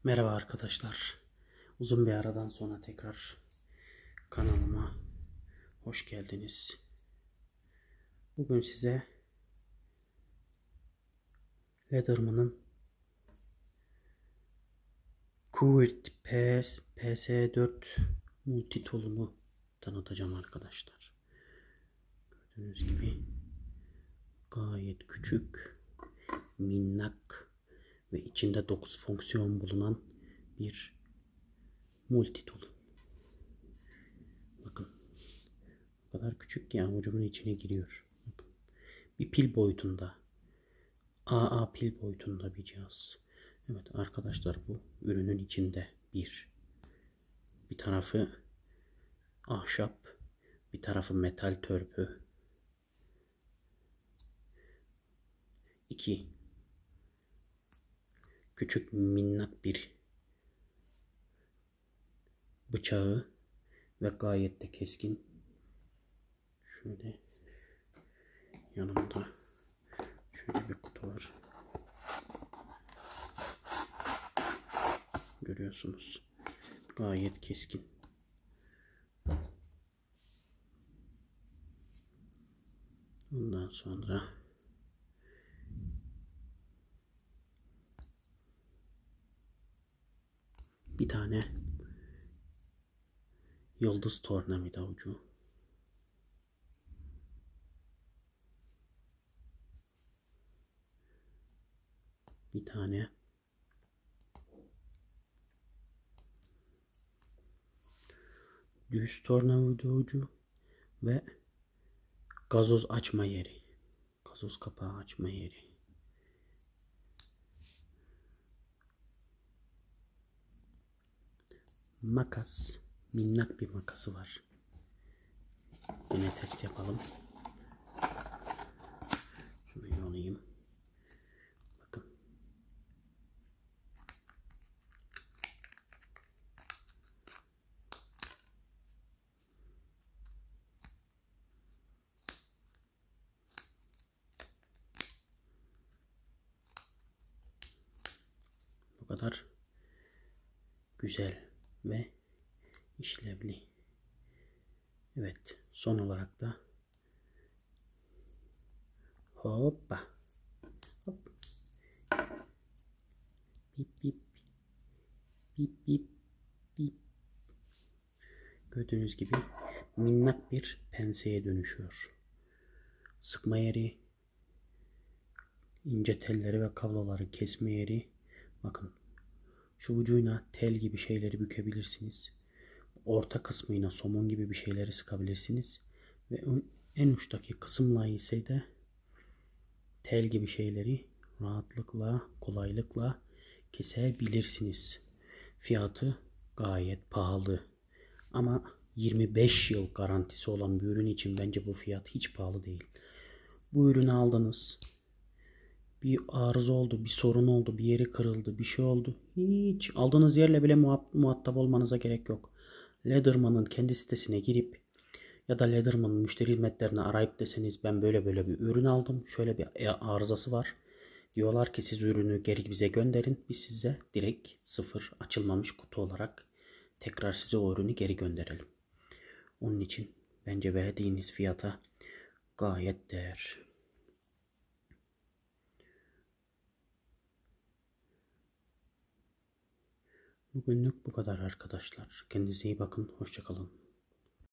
Merhaba arkadaşlar. Uzun bir aradan sonra tekrar kanalıma hoş geldiniz. Bugün size Leatherman'ın QWERTY PS4 multitool'unu tanıtacağım arkadaşlar. Gördüğünüz gibi gayet küçük, minnak ve içinde 9 fonksiyon bulunan bir multitool. Bakın, o kadar küçük ki avucumun içine giriyor. Bakın, bir pil boyutunda. AA pil boyutunda bir cihaz. Evet arkadaşlar, bu ürünün içinde bir tarafı ahşap, bir tarafı metal törpü, 2 küçük minnak bir bıçağı ve gayet de keskin. Şöyle yanımda şöyle bir kutu var. Görüyorsunuz. Gayet keskin. Ondan sonra bir tane yıldız tornavida ucu. Bir tane düz tornavida ucu ve gazoz açma yeri. Gazoz kapağı açma yeri. Makas. Minnak bir makası var. Yine test yapalım. Şunu yolayım. Bakın. Bu kadar güzel ve işlevli. Evet, son olarak da hoppa hop bip bip bip bip bip, gördüğünüz gibi minnak bir penseye dönüşüyor. Sıkma yeri, ince telleri ve kabloları kesme yeri. Bakın, şu ucuyla tel gibi şeyleri bükebilirsiniz. Orta kısmıyla somun gibi bir şeyleri sıkabilirsiniz. Ve en uçtaki kısımla ise de tel gibi şeyleri rahatlıkla, kolaylıkla kesebilirsiniz. Fiyatı gayet pahalı. Ama 25 yıl garantisi olan bir ürün için bence bu fiyat hiç pahalı değil. Bu ürünü aldınız. Bir arıza oldu, bir sorun oldu, bir yeri kırıldı, bir şey oldu. Hiç aldığınız yerle bile muhatap olmanıza gerek yok. Leatherman'ın kendi sitesine girip ya da Leatherman'ın müşteri hizmetlerini arayıp deseniz ben böyle bir ürün aldım, şöyle bir arızası var. Diyorlar ki siz ürünü geri bize gönderin. Biz size direkt sıfır açılmamış kutu olarak tekrar size o ürünü geri gönderelim. Onun için bence verdiğiniz fiyata gayet değer. Bugünlük bu kadar arkadaşlar. Kendinize iyi bakın. Hoşça kalın.